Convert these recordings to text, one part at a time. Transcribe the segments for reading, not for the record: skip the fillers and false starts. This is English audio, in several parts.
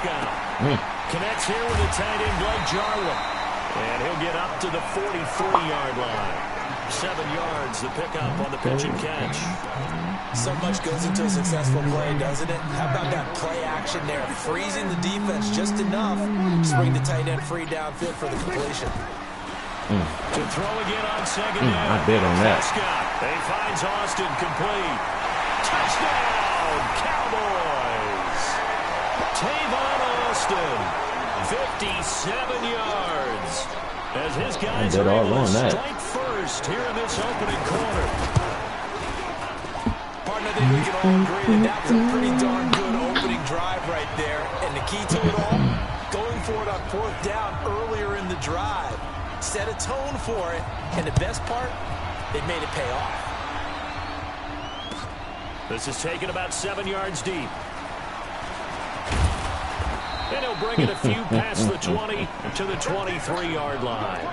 Prescott. Connects here with a tight end, Blake Jarwin. And he'll get up to the 43-yard line. 7 yards, the pickup on the pitch and catch. So much goes into a successful play, doesn't it? How about that play action there? Freezing the defense just enough to bring the tight end free downfield for the completion. To throw again on second down. I bet on that. Prescott. He finds Austin complete. Touchdown, Cowboys. Tavon Austin, 57 yards. As his guys are able to strike first here in this opening quarter. Partner, I think we can all agree that was a pretty darn good opening drive right there. And the key to it all, going for it on 4th down earlier in the drive. Set a tone for it, and the best part, they made it pay off. This is taken about 7 yards deep. And he'll bring it a few past the 20 to the 23-yard line.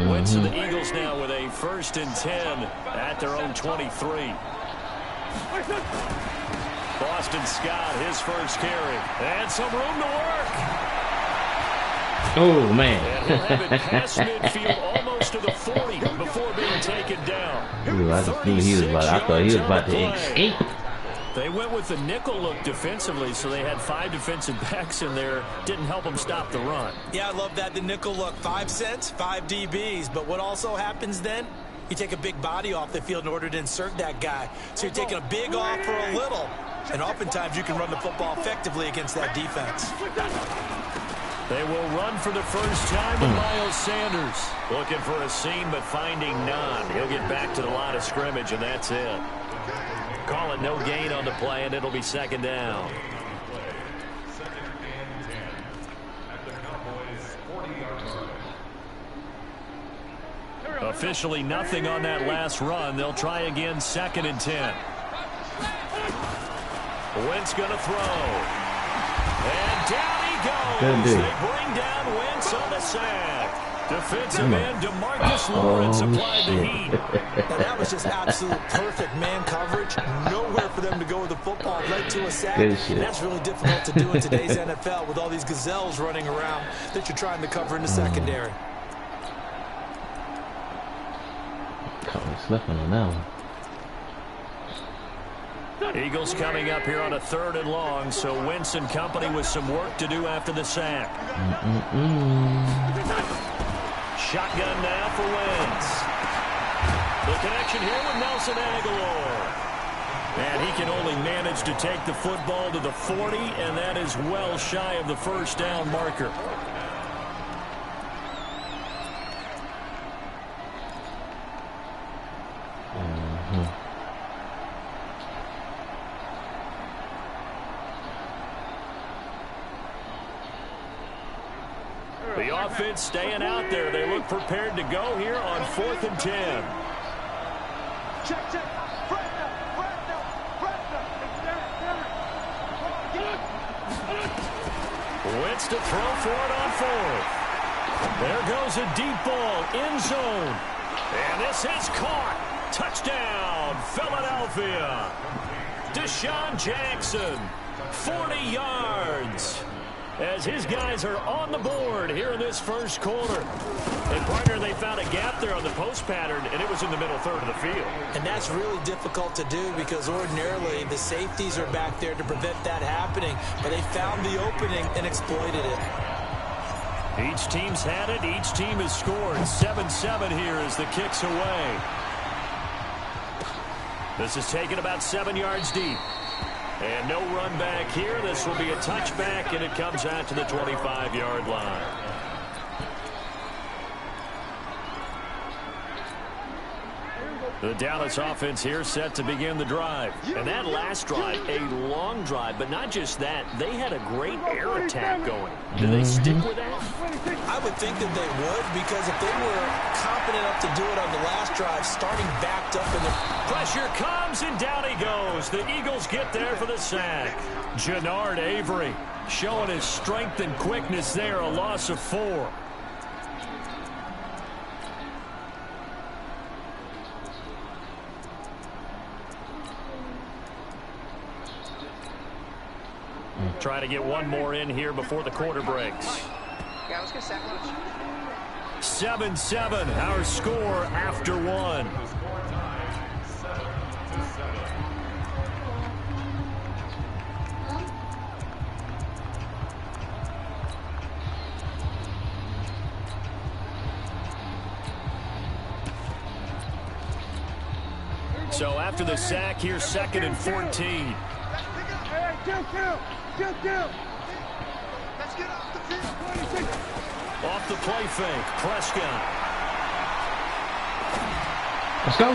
Wentz and the Eagles now with a 1st and 10 at their own 23. Boston Scott, his first carry. And some room to work. Oh, man. And he'll have it past midfield almost to the 40 before being taken down. Ooh, I thought he was about to escape. They went with the nickel look defensively, so they had 5 defensive backs in there. Didn't help them stop the run. Yeah, I love that, the nickel look. 5 cents, 5 DBs. But what also happens then? You take a big body off the field in order to insert that guy. So you're taking a big off for a little. And oftentimes you can run the football effectively against that defense. They will run for the first time with Miles Sanders. Looking for a seam, but finding none. He'll get back to the line of scrimmage, and that's it. Call it no gain on the play, and it'll be 2nd down. Officially nothing on that last run. They'll try again, 2nd and 10. Wentz going to throw. And down he goes. They bring down Wentz on the sack. Defensive end DeMarcus Lawrence applied the heat. Now that was just absolute perfect man coverage. Nowhere for them to go with the football. Led to a sack. And that's really difficult to do in today's NFL with all these gazelles running around that you're trying to cover in the secondary. Slipping on that one. Eagles coming up here on a 3rd and long, so Wentz and company with some work to do after the sack. Shotgun now for Wentz. The connection here with Nelson Aguilar. And he can only manage to take the football to the 40, and that is well shy of the 1st down marker. The offense staying out there. They look prepared to go here on 4th and 10. Wentz to throw for it on 4th. There goes a deep ball, end zone. And this is caught. Touchdown, Philadelphia. Deshaun Jackson, 40 yards. As his guys are on the board here in this 1st quarter. And partner, they found a gap there on the post pattern, and it was in the middle 3rd of the field. And that's really difficult to do because ordinarily the safeties are back there to prevent that happening. But they found the opening and exploited it. Each team's had it. Each team has scored. 7-7 here as the kick's away. This is taken about 7 yards deep. And no run back here. This will be a touchback, and it comes out to the 25-yard line. The Dallas offense here set to begin the drive. And that last drive, a long drive, but not just that. They had a great air attack going. Do they stick with that? I would think that they would, because if they were confident enough to do it on the last drive, starting backed up in the pressure comes, and down he goes. goes. The Eagles get there for the sack. Jannard Avery showing his strength and quickness there. A loss of 4. Try to get one more in here before the quarter breaks. Yeah, let's get 7-7, our score after 1. So after the sack, here's 2nd and 14. Off the play fake, Prescott. Let's go.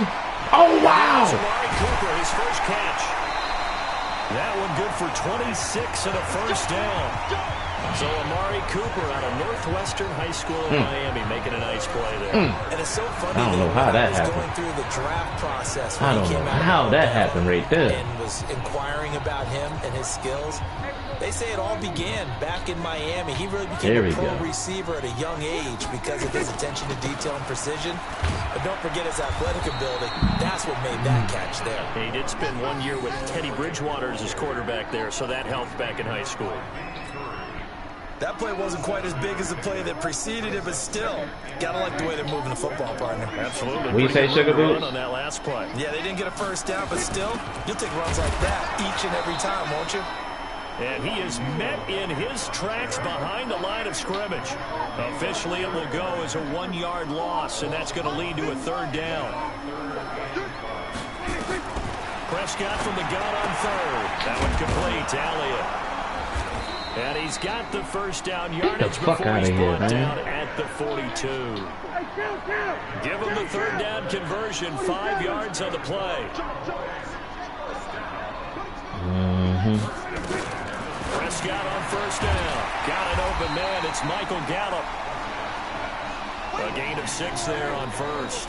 Oh, wow. Amari Cooper, his first catch. That one good for 26 and a first down. So Amari Cooper out of Northwestern High School in Miami making a nice play there. And it's so funny. I don't know how that happened. Going through the draft process. I don't know how that happened right there. And was inquiring about him and his skills. They say it all began back in Miami. He really became a pro receiver at a young age because of his attention to detail and precision. But don't forget his athletic ability. That's what made that catch there. He did spend 1 year with Teddy Bridgewater as his quarterback there, so that helped back in high school. That play wasn't quite as big as the play that preceded it, but still, gotta like the way they're moving the football, partner. Absolutely. What do you say, Sugar Boots? On that last play. Yeah, they didn't get a first down, but still, you'll take runs like that each and every time, won't you? And he is met in his tracks behind the line of scrimmage. Officially, it will go as a 1-yard loss, and that's going to lead to a 3rd down. Prescott from the gun on 3rd. That one complete to Elliott. And he's got the first down yardage before he's brought down at the 42. Give him the 3rd down conversion, 5 yards on the play. Prescott on 1st down. Got an open man. It's Michael Gallup. A gain of 6 there on 1st.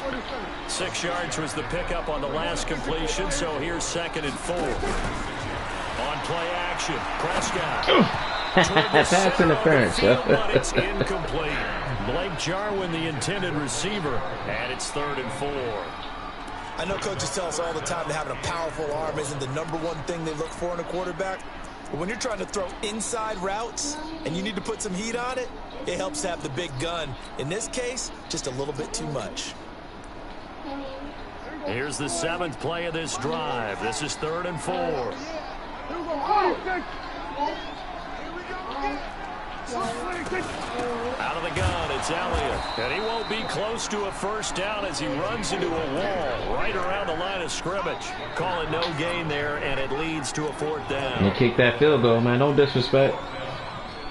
6 yards was the pickup on the last completion, so here's 2nd and 4. On play action, Prescott. Pass interference. But it's incomplete. Blake Jarwin, the intended receiver, and it's 3rd and 4. I know coaches tell us all the time that having a powerful arm isn't the #1 thing they look for in a quarterback. But when you're trying to throw inside routes and you need to put some heat on it, it helps to have the big gun. In this case, just a little bit too much. Here's the 7th play of this drive. This is 3rd and 4. Out of the gun, it's Elliott. And he won't be close to a first down as he runs into a wall right around the line of scrimmage. Call it no gain there, and it leads to a 4th down. You kick that field goal, man. No disrespect.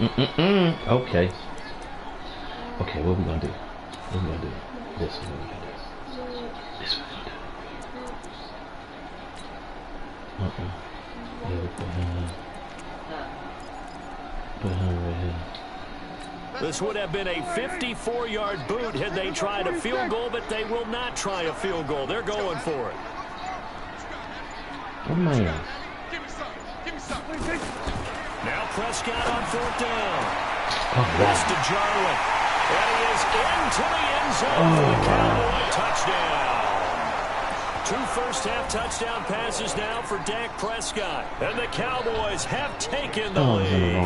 Okay. Okay, what we gonna do? What we gonna do? This is what we gonna do. This is what we gonna do. Yeah, we put him right here. This would have been a 54-yard boot had they tried a field goal, but they will not try a field goal. They're going for it. Oh, man. Now Prescott on 4th down. Oh, Pass to Jarwin. And he is into the end zone for the Cowboy touchdown. 2 first-half touchdown passes now for Dak Prescott. And the Cowboys have taken the lead.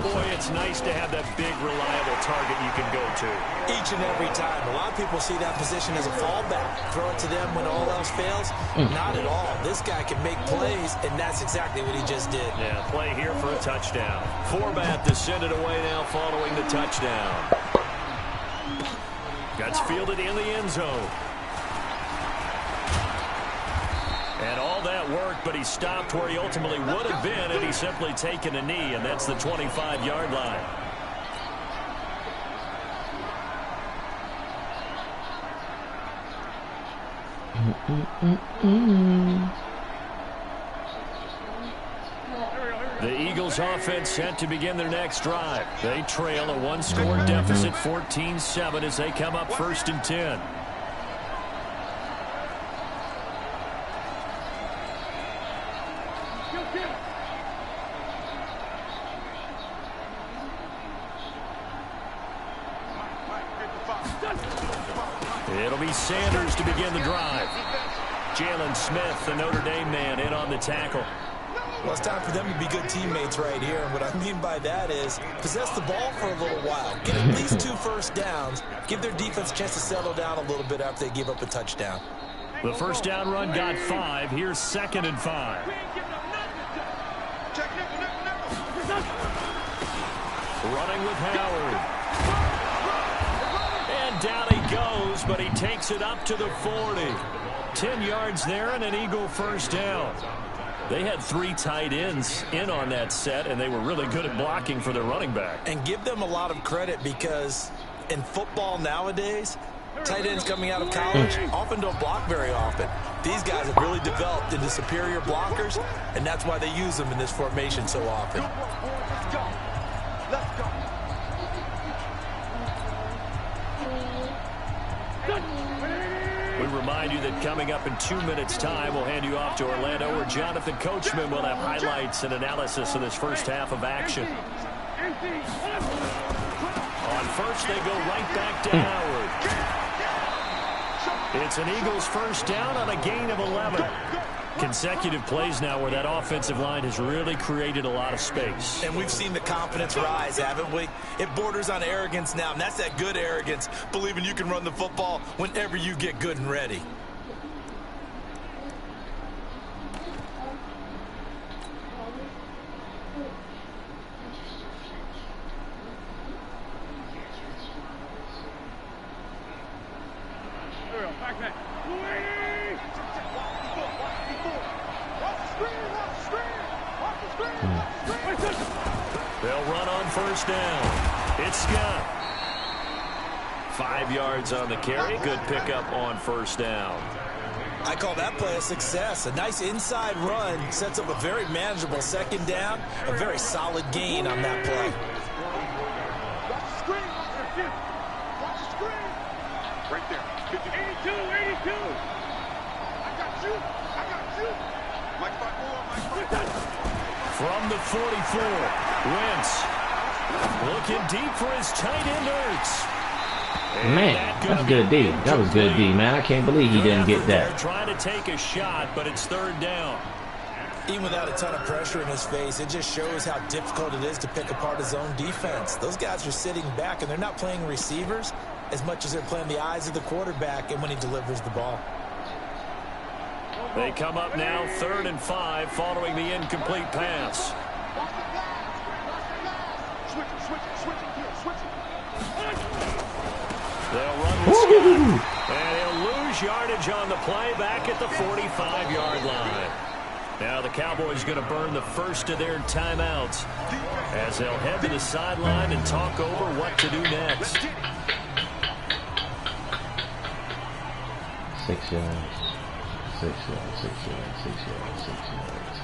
Boy, it's nice to have that big, reliable target you can go to. Each and every time. A lot of people see that position as a fallback. Throw it to them when all else fails. Not at all. This guy can make plays, and that's exactly what he just did. Yeah, play here for a touchdown. Forbat to send it away now following the touchdown. Gets fielded in the end zone. And all that worked, but he stopped where he ultimately would have been, and he's simply taken a knee, and that's the 25-yard line. The Eagles offense set to begin their next drive. They trail a 1-score deficit, 14-7, as they come up 1st and 10. It'll be Sanders to begin the drive. Jalen Smith, the Notre Dame man, in on the tackle. Well, it's time for them to be good teammates right here. And what I mean by that is possess the ball for a little while. Get at least 2 first downs. Give their defense a chance to settle down a little bit after they give up a touchdown. The first down run got 5. Here's 2nd and 5. Running with Howard. And down he goes, but he takes it up to the 40. 10 yards there and an Eagle first down. They had 3 tight ends in on that set, and they were really good at blocking for their running back. And give them a lot of credit because in football nowadays, tight ends coming out of college often don't block very often. These guys have really developed into superior blockers, and that's why they use them in this formation so often. Let's go. Let's go. We remind you that coming up in 2 minutes' time, we'll hand you off to Orlando, where Jonathan Coachman will have highlights and analysis of this first half of action. On first, they go right back to Howard. It's an Eagles first down on a gain of 11. Consecutive plays now where that offensive line has really created a lot of space. And we've seen the confidence rise, haven't we? It borders on arrogance now, and that's that good arrogance, believing you can run the football whenever you get good and ready. They'll run on first down. It's Scott. 5 yards on the carry. Good pickup on first down. I call that play a success. A nice inside run sets up a very manageable second down. A very solid gain on that play. Watch the screen. Watch the screen. Right there. 82. I got you. Mike 5-4. From the 44, Wentz looking deep for his tight end Ertz. Man, that's good D. That was good D, man. I can't believe he didn't get that. They're trying to take a shot, but it's 3rd down. Even without a ton of pressure in his face, it just shows how difficult it is to pick apart his own defense. Those guys are sitting back, and they're not playing receivers as much as they're playing the eyes of the quarterback and when he delivers the ball. They come up now 3rd and 5 following the incomplete pass. They'll run with Scott, and he'll lose yardage on the play back at the 45-yard line. Now the Cowboys going to burn the first of their timeouts as they'll head to the sideline and talk over what to do next. 6 yards. 6 yards, 6 yards, 6 yards, 6 yards.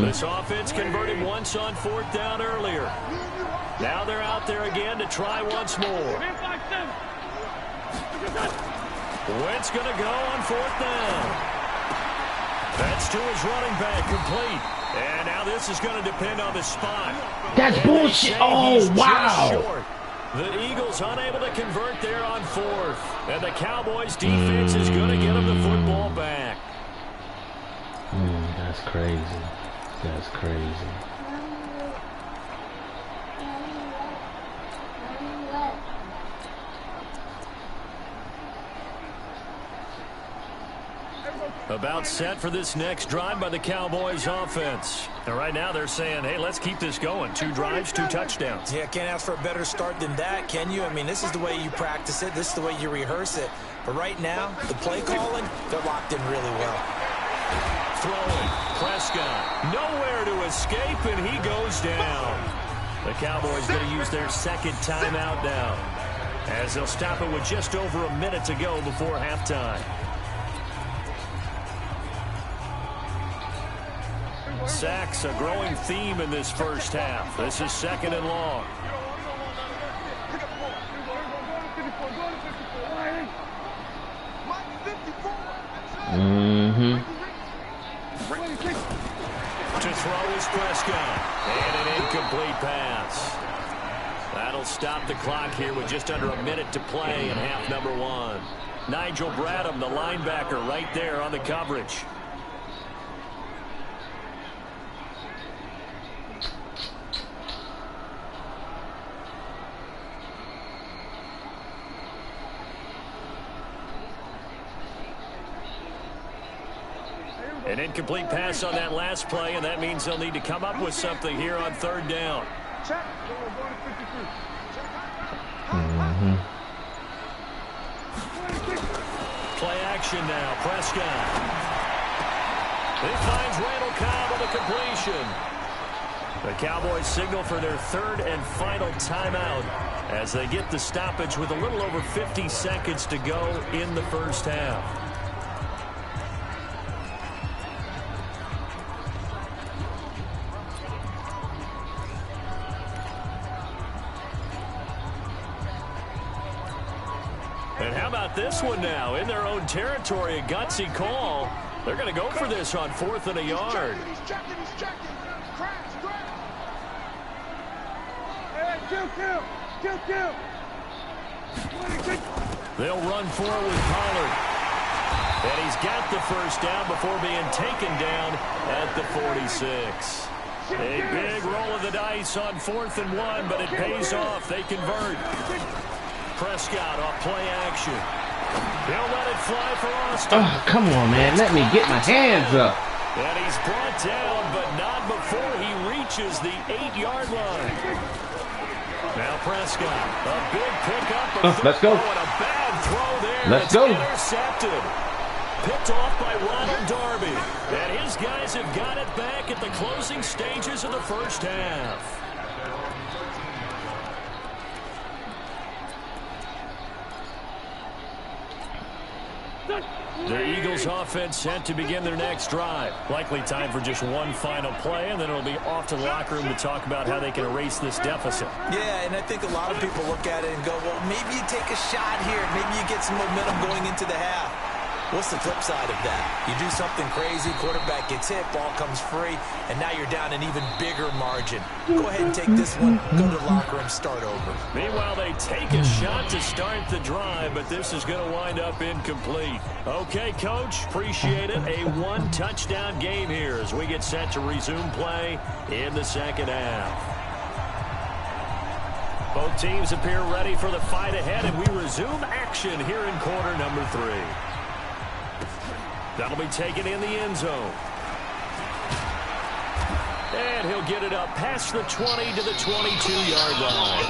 This offense converted once on 4th down earlier. Now they're out there again to try once more. Wentz going to go on 4th down. That's to his running back, complete. And now this is going to depend on the spot. That's bullshit. Oh, wow. The Eagles unable to convert there on 4th. And the Cowboys defense is going to get them the football back. That's crazy. That's crazy. About set for this next drive by the Cowboys offense. And right now they're saying, hey, let's keep this going. 2 drives, 2 touchdowns. Yeah, can't ask for a better start than that, can you? I mean, this is the way you practice it. This is the way you rehearse it. But right now, the play calling, they're locked in really well. Throwing. Prescott. Nowhere to escape, and he goes down. The Cowboys going to use their 2nd timeout now. as they'll stop it with just over a minute to go before halftime. Sacks, a growing theme in this first half. This is second and long. To throw is Prescott. And an incomplete pass. That'll stop the clock here with just under a minute to play in half number one. Nigel Bradham, the linebacker, right there on the coverage. An incomplete pass on that last play, and that means they'll need to come up with something here on third down. Play action now. Prescott. He finds Randall Cobb on the completion. The Cowboys signal for their third and final timeout as they get the stoppage with a little over 50 seconds to go in the first half. And how about this one now? In their own territory, a gutsy call. They're going to go for this on 4th and a yard. He's checking. Crash. Hey, kill. They'll run forward with Pollard. And he's got the first down before being taken down at the 46. A big roll of the dice on 4th and 1, but it pays off. They convert. Prescott off play action. They'll let it fly for Austin. Oh, come on, man. Let me get my hands up. And he's brought down, but not before he reaches the 8-yard line. Now Prescott, a big pickup. Let's go. And a bad throw there. Let's go. Intercepted. Picked off by Ronald Darby. And his guys have got it back at the closing stages of the first half. The Eagles offense set to begin their next drive. Likely time for just one final play, and then it'll be off to the locker room to talk about how they can erase this deficit. Yeah, and I think a lot of people look at it and go, well, maybe you take a shot here. Maybe you get some momentum going into the half. What's the flip side of that? You do something crazy, quarterback gets hit, ball comes free, and now you're down an even bigger margin. Go ahead and take this one, go to the locker room, start over. Meanwhile, they take a shot to start the drive, but this is going to wind up incomplete. Okay, Coach, appreciate it. A one-touchdown game here as we get set to resume play in the second half. Both teams appear ready for the fight ahead, and we resume action here in quarter number 3. That'll be taken in the end zone. And he'll get it up past the 20 to the 22-yard line.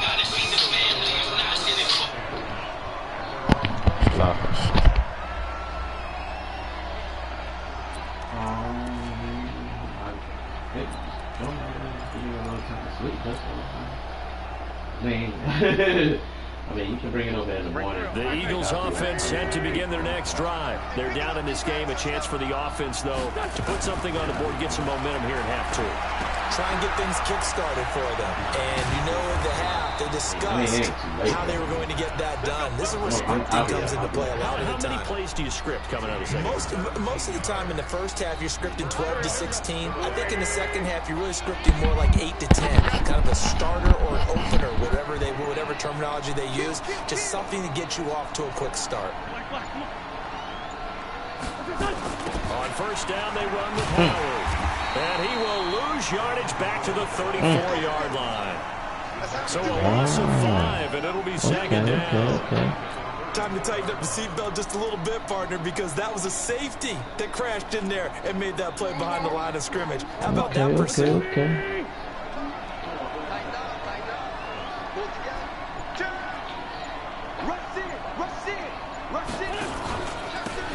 I mean, you can bring it over in the morning. The Eagles offense set to begin their next drive. They're down in this game. A chance for the offense, though, to put something on the board, get some momentum here in half 2. Try and get things kick-started for them. And you know in the half, they discussed how they were going to get that done. This is where scripting comes into play a lot of the time. How many plays do you script coming out of the second? Most of the time in the first half, you're scripting 12 to 16. I think in the second half, you're really scripting more like 8 to 10. Kind of a starter or an opener, whatever terminology they use. Just something to get you off to a quick start. On first down, they run with Howard. And he will lose yardage back to the 34-yard line. So a loss of 5, and it'll be second down. Time to tighten up the seatbelt just a little bit, partner, because that was a safety that crashed in there and made that play behind the line of scrimmage. How about that pursuit?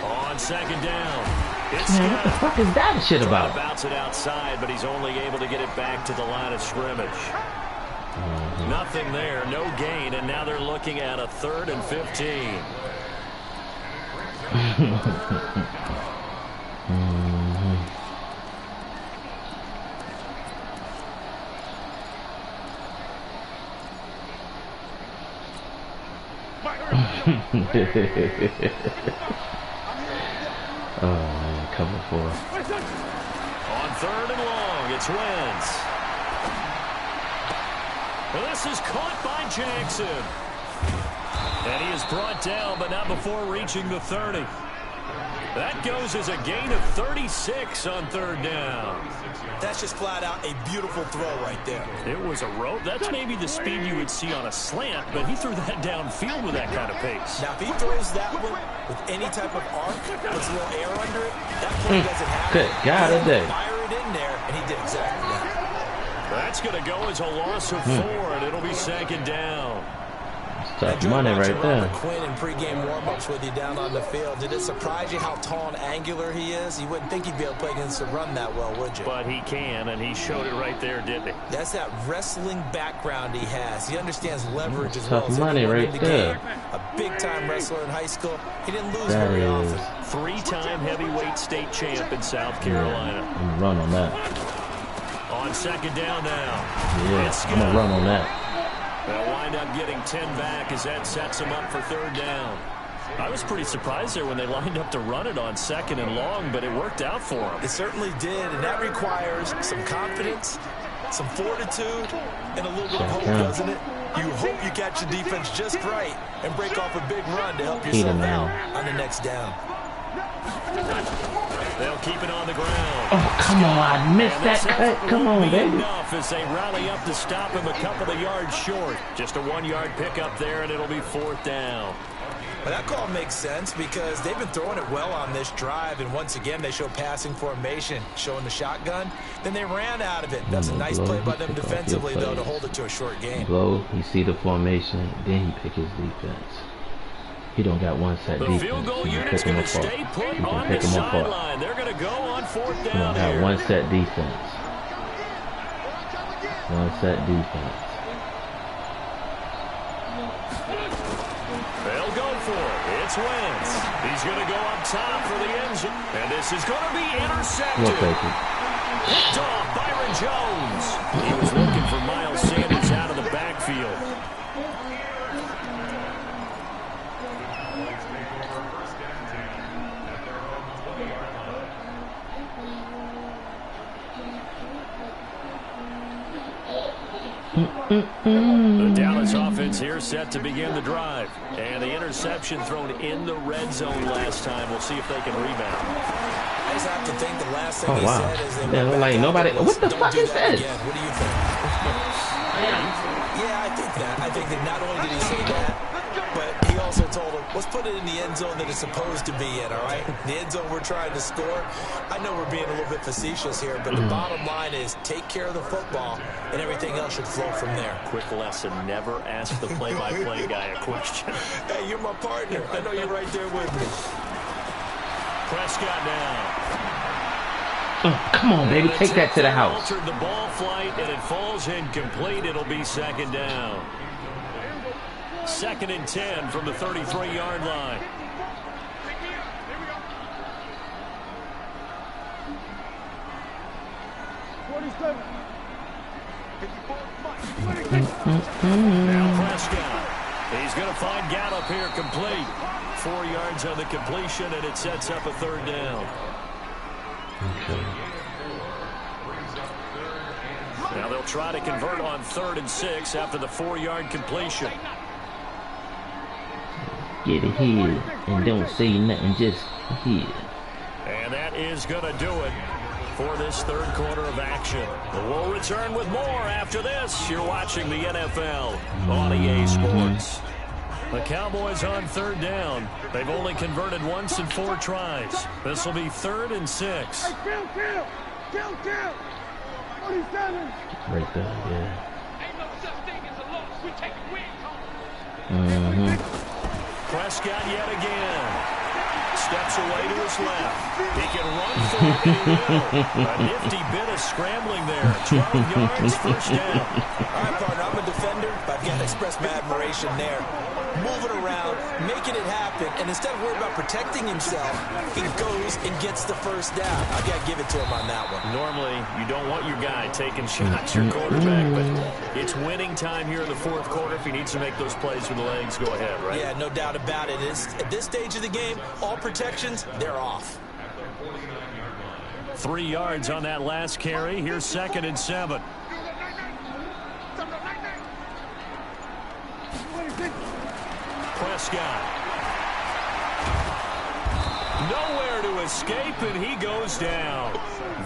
On second down. Man, what the fuck is that shit about? Bounce it outside, but he's only able to get it back to the line of scrimmage. Nothing there, no gain, and And now they're looking at a 3rd and 15. Oh man, cover 4. On 3rd and long, it's Wentz. This is caught by Jackson. And he is brought down, but not before reaching the 30. That goes as a gain of 36 on 3rd down. That's just flat out a beautiful throw right there. It was a rope. That's maybe the speed you would see on a slant, but he threw that downfield with that kind of pace. Now, if he throws that one with any type of arc, with a little air under it, that play doesn't happen. Good God, he day. fire it in there, and he did exactly that. That's going to go as a loss of 4, and it'll be 2nd down. Tough money right there. Quinn in pregame warm-ups with you down on the field. Did it surprise you how tall and angular he is? You wouldn't think he'd be able to play against the run that well, would you? But he can, and he showed it right there, didn't he? That's that wrestling background he has. He understands leverage as tough well as money right there. game. A big-time wrestler in high school. He didn't lose That very is. often. 3-time heavyweight state champ in South Carolina. Yeah, I'm gonna run on that. On 2nd down now. Yeah, I'm gonna run on that. They'll wind up getting 10 back as that sets them up for 3rd down. I was pretty surprised there when they lined up to run it on 2nd and long, but it worked out for them. It certainly did, and that requires some confidence, some fortitude, and a little bit of hope, doesn't it? You hope you catch the defense just right and break off a big run to help yourself out on the next down. They'll keep it on the ground. Oh, come on, I missed that cut. Come on, baby. Enough as they rally up to stop him a couple of yards short. Just a 1-yard pickup there, and it'll be 4th down. Well, that call makes sense because they've been throwing it well on this drive, and once again they show passing formation, showing the shotgun. Then they ran out of it. That's a nice play by them defensively, though, to hold it to a short game. Blow, you see the formation, then he pick his defense. He don't got one set defense. The field goal He can unit's pick him going to apart. stay put He can on pick the him apart. sideline. They're going to go on 4th He down don't have here. one set defense. One set defense. They'll go for it. It's Wentz. He's going to go up top for the end zone. And this is going to be intercepted. We'll take it. Picked off Byron Jones. He was looking for Miles Sanders out of the backfield. The Dallas offense here set to begin the drive. And the interception thrown in the red zone last time. We'll see if they can rebound. I just have to think the last thing he said is they Yeah, like nobody. What the fuck is that this? again. What do you think? Yeah, I think that. I think that not only did he say that, but he also told him, let's put it in the end zone that it's supposed to be in, all right? The end zone we're trying to score. I know we're being a little bit facetious here, but the bottom line is take care of the football, and everything else should flow from there. Quick lesson, never ask the play-by-play guy a question. Hey, you're my partner. I know you're right there with me. Prescott now. Oh, come on, baby. Take that to the house. Altered the ball flight, and it falls incomplete. It'll be 2nd down. 2nd and 10 from the 33-yard line. Now Prescott. He's going to find Gallup here complete. 4 yards on the completion, and it sets up a 3rd down. Okay. Now they'll try to convert on 3rd and 6 after the 4-yard completion. Get ahead and don't say nothing, just here. And that is going to do it for this 3rd quarter of action. We'll return with more after this. You're watching the NFL on EA Sports. The Cowboys on 3rd down. They've only converted once in 4 tries. This will be 3rd and 6. Hey, kill. 47. Right there, yeah. Ain't no such thing as a loss. We take wins home. Prescott yet again. steps away to his left. He can run for it, and he will. A nifty bit of scrambling there. 12 yards, first down. All right, partner, I'm a defender, but I've got to express my admiration there. Moving around, making it happen, and instead of worrying about protecting himself, he goes and gets the first down. I've got to give it to him on that one. Normally, you don't want your guy taking shots, your quarterback, but it's winning time here in the fourth quarter. If he needs to make those plays with the legs, go ahead, right? Yeah, no doubt about it. At this stage of the game, all protections, they're off. 3 yards on that last carry. Here's 2nd and 7. Prescott. Nowhere to escape, and he goes down.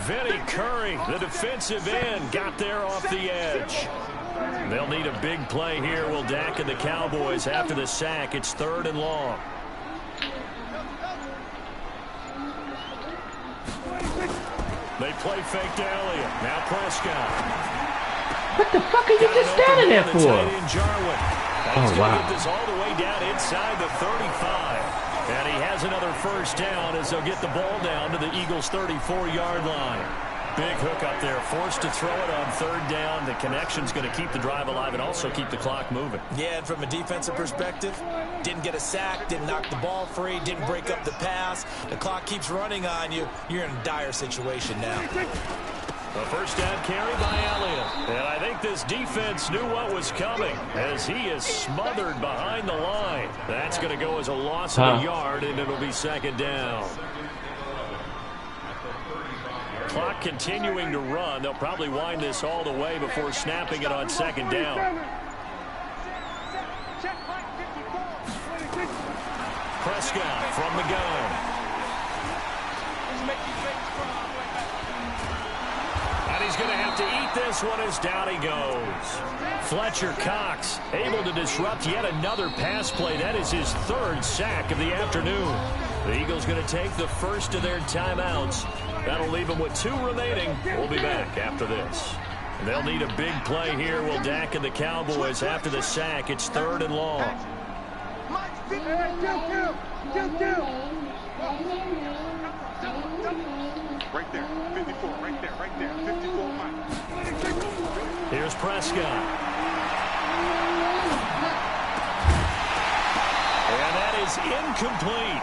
Vinny Curry, the defensive end, got there off the edge. They'll need a big play here. Will Dak and the Cowboys after the sack. It's 3rd and long. They play fake to Elliott. Now Prescott. What the fuck are you just standing there for? Oh, wow. Get this all the way down inside the 35. And he has another first down as they'll get the ball down to the Eagles' 34-yard line. Big hook up there, forced to throw it on 3rd down. The connection's going to keep the drive alive and also keep the clock moving. Yeah, and from a defensive perspective, didn't get a sack, didn't knock the ball free, didn't break up the pass. The clock keeps running on you. You're in a dire situation now. A first down carry by Elliott. And I think this defense knew what was coming as he is smothered behind the line. That's going to go as a loss of a yard, and it'll be 2nd down. Clock continuing to run. They'll probably wind this all the way before snapping it on 2nd down. Prescott from the gun. And he's going to have to eat this one as down he goes. Fletcher Cox able to disrupt yet another pass play. That is his 3rd sack of the afternoon. The Eagles going to take the first of their timeouts. That'll leave them with 2 remaining. We'll be back after this. They'll need a big play here. Will Dak and the Cowboys after the sack. It's 3rd and long. Right there, 54, right there, 54 Mike. Here's Prescott. And that is incomplete.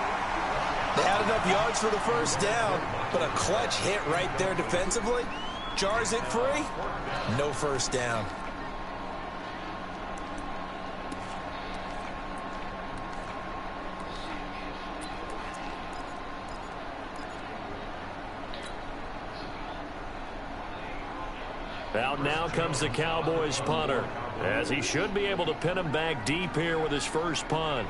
They had enough yards for the first down, but a clutch hit right there defensively. Jars it free. No first down. Out now comes the Cowboys punter, as he should be able to pin him back deep here with his first punt.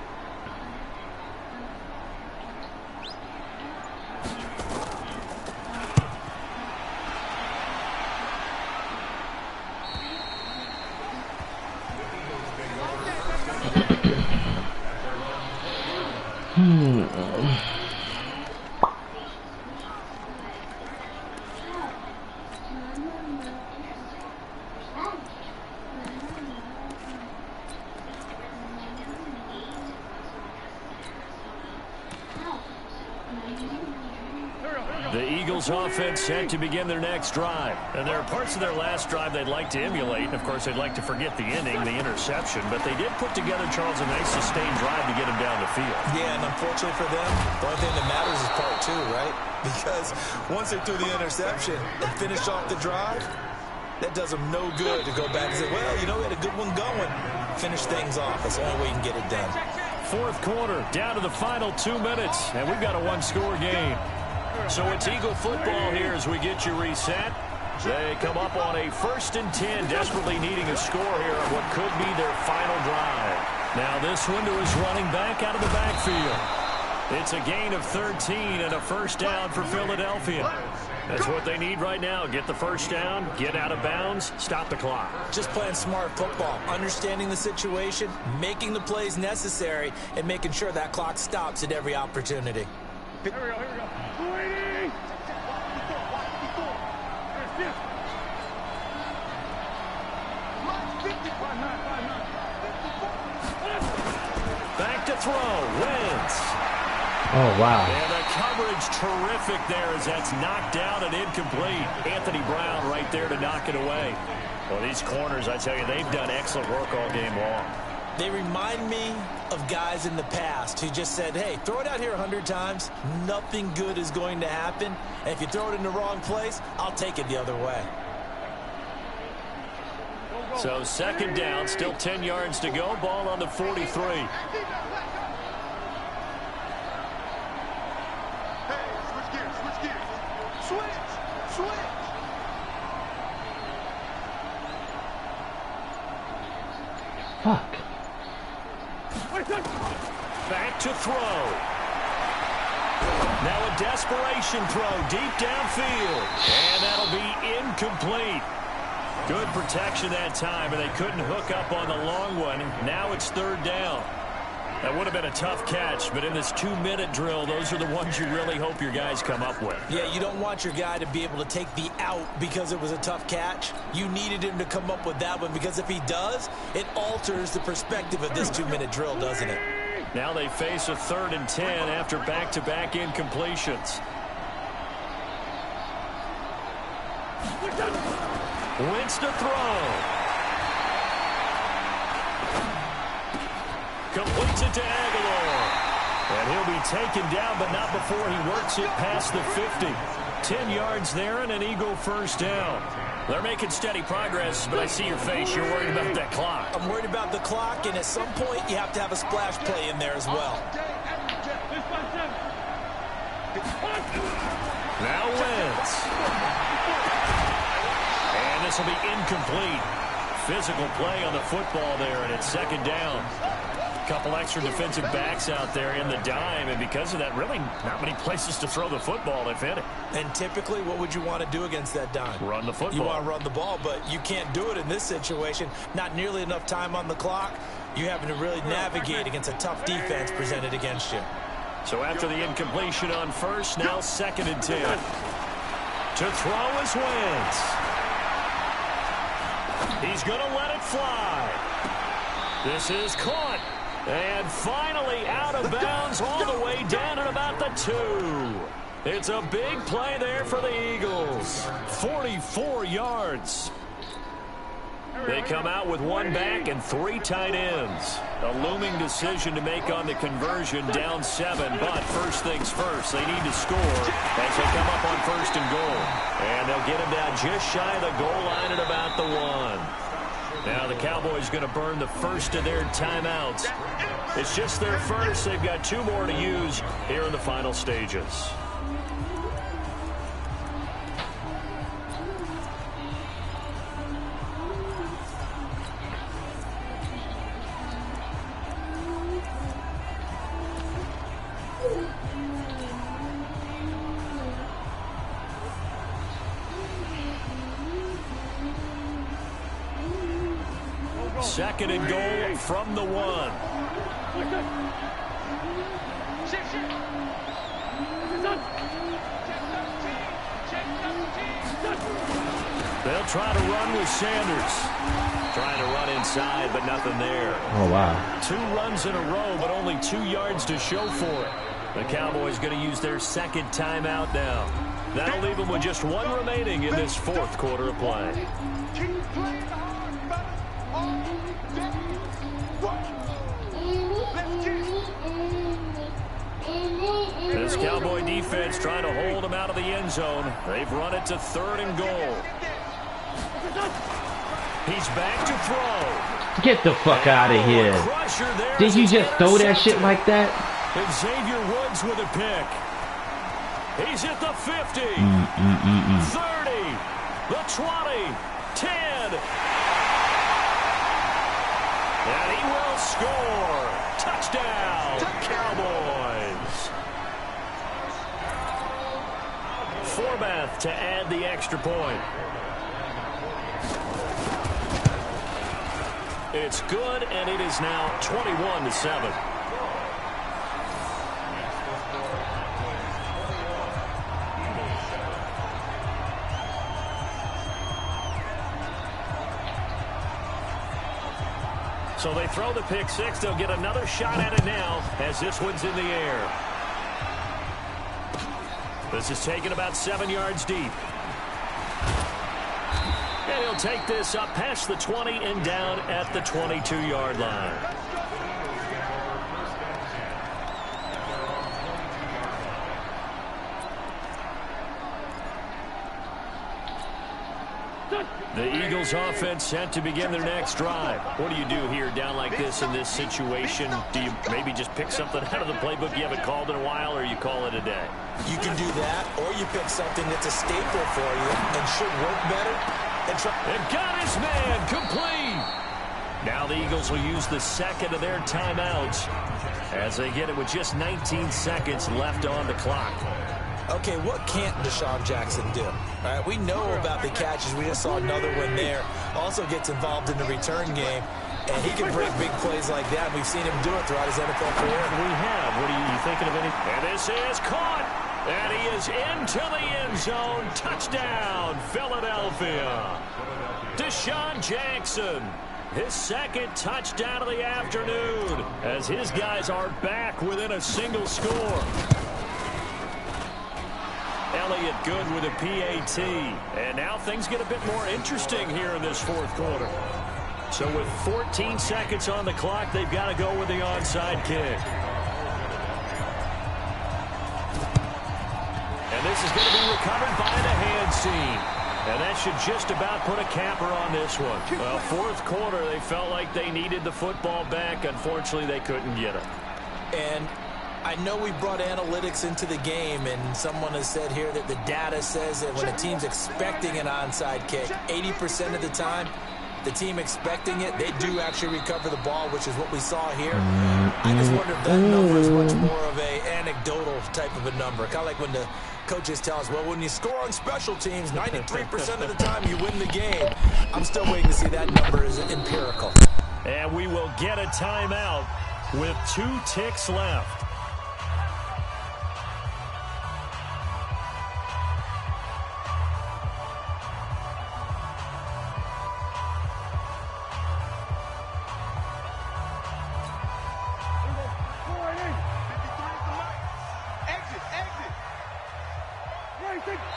The Eagles offense set to begin their next drive. And there are parts of their last drive they'd like to emulate. Of course, they'd like to forget the ending, the interception. But they did put together, Charles, a nice sustained drive to get him down the field. Yeah, and unfortunately for them, the only thing that matters is part 2, right? Because once they threw the interception and finished off the drive, that does them no good to go back and say, well, you know, we had a good one going. Finish things off. That's the only way you can get it done. Fourth quarter, down to the final 2 minutes, and we've got a one-score game. So it's Eagle football here as we get you reset. They come up on a 1st and 10, desperately needing a score here on what could be their final drive. Now this one to his running back out of the backfield. It's a gain of 13 and a first down for Philadelphia. That's what they need right now. Get the first down, get out of bounds, stop the clock. Just playing smart football, understanding the situation, making the plays necessary, and making sure that clock stops at every opportunity. Here we go. Waiting. Back to throw. Wentz. Oh, wow. And the coverage terrific there as that's knocked down and incomplete. Anthony Brown right there to knock it away. Well, these corners, I tell you, they've done excellent work all game long. They remind me of guys in the past who just said, hey, throw it out here 100 times. Nothing good is going to happen. And if you throw it in the wrong place, I'll take it the other way. So second down, still 10 yards to go. Ball on the 43. Hey, switch gears, switch gears. Switch. Fuck. Back to throw. Now a desperation throw deep downfield. And that'll be incomplete. Good protection that time, and they couldn't hook up on the long one. Now it's third down. That would have been a tough catch, but in this 2-minute drill, those are the ones you really hope your guys come up with. Yeah, you don't want your guy to be able to take the out because it was a tough catch. You needed him to come up with that one, because if he does, it alters the perspective of this 2-minute drill, doesn't it? Now they face a 3rd and 10 after back-to-back incompletions. Wentz to throw. Completes it to Aguilar. And he'll be taken down, but not before he works it past the 50. 10 yards there and an Eagle first down. They're making steady progress, but I see your face. You're worried about that clock. I'm worried about the clock, and at some point, you have to have a splash play in there as well. Now Wentz. And this will be incomplete. Physical play on the football there, and it's second down. Couple extra defensive backs out there in the dime, and because of that, really not many places to throw the football, if any. And typically, what would you want to do against that dime? Run the football. You want to run the ball, but you can't do it in this situation. Not nearly enough time on the clock. You're having to really navigate against a tough defense presented against you. So after the incompletion on first, now 2nd and 10. To throw is Wentz. He's going to let it fly. This is caught. And finally out of bounds all the way down at about the 2. It's a big play there for the Eagles. 44 yards. They come out with one back and 3 tight ends. A looming decision to make on the conversion, down 7. But first things first, they need to score as they come up on 1st and goal. And they'll get him down just shy of the goal line at about the 1. Now the Cowboys going to burn the first of their timeouts. It's just their first. They've got 2 more to use here in the final stages. Second and goal from the 1. They'll try to run with Sanders. Trying to run inside, but nothing there. Oh, wow. 2 runs in a row, but only 2 yards to show for it. The Cowboys going to use their 2nd timeout now. That'll leave them with just 1 remaining in this 4th quarter of play. This Cowboy defense trying to hold them out of the end zone. They've run it to 3rd and goal. He's back to throw. Get the fuck out of here. Did you just throw that shit like that? And Xavier Woods with a pick. He's at the 50. 30. The 20. 10. And he will score. Touchdown, Cowboys. Forbath to add the extra point. It's good, and it is now 21-7. So they throw the pick 6. They'll get another shot at it now as this one's in the air. This is taken about 7 yards deep. And he'll take this up past the 20 and down at the 22-yard line. The Eagles offense set to begin their next drive. What do you do here down like this in this situation? Do you maybe just pick something out of the playbook you haven't called in a while, or you call it a day? You can do that, or you pick something that's a staple for you and should work better. And got his man complete. Now the Eagles will use the second of their timeouts as they get it with just 19 seconds left on the clock. Okay, what can't Deshaun Jackson do? All right, we know about the catches. We just saw another one there. Also gets involved in the return game, and he can break big plays like that. We've seen him do it throughout his NFL career. We have. What are you thinking of anything? And this is caught, and he is into the end zone. Touchdown, Philadelphia. Deshaun Jackson, his second touchdown of the afternoon, as his guys are back within a single score. Elliott good with a PAT. And now things get a bit more interesting here in this fourth quarter. So with 14 seconds on the clock, they've got to go with the onside kick. And this is going to be recovered by the hands team. And that should just about put a capper on this one. Well, fourth quarter, they felt like they needed the football back. Unfortunately, they couldn't get it. And I know we brought analytics into the game, and someone has said here that the data says that when a team's expecting an onside kick, 80% of the time, the team expecting it, they do actually recover the ball, which is what we saw here. I just wonder if that number is much more of a anecdotal type of a number. Kind of like when the coaches tell us, well, when you score on special teams, 93% of the time you win the game. I'm still waiting to see that number is empirical. And we will get a timeout with 2 ticks left.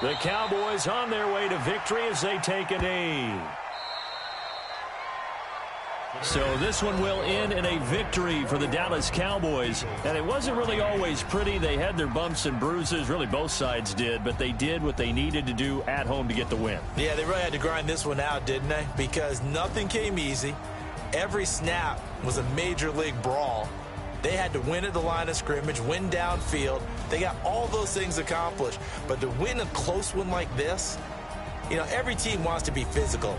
The Cowboys on their way to victory as they take a knee. So this one will end in a victory for the Dallas Cowboys. And it wasn't really always pretty. They had their bumps and bruises. Really, both sides did. But they did what they needed to do at home to get the win. Yeah, they really had to grind this one out, didn't they? Because nothing came easy. Every snap was a major league brawl. They had to win at the line of scrimmage, win downfield. They got all those things accomplished. But to win a close one like this, you know, every team wants to be physical.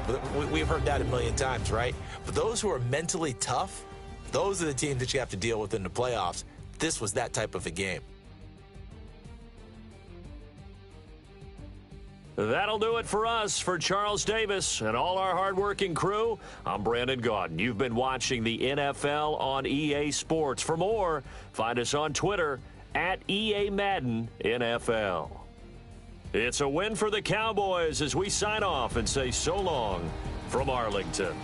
We've heard that a million times, right? But those who are mentally tough, those are the teams that you have to deal with in the playoffs. This was that type of a game. That'll do it for us. For Charles Davis and all our hardworking crew, I'm Brandon Gaudin. You've been watching the NFL on EA Sports. For more, find us on Twitter at EA Madden NFL. It's a win for the Cowboys as we sign off and say so long from Arlington.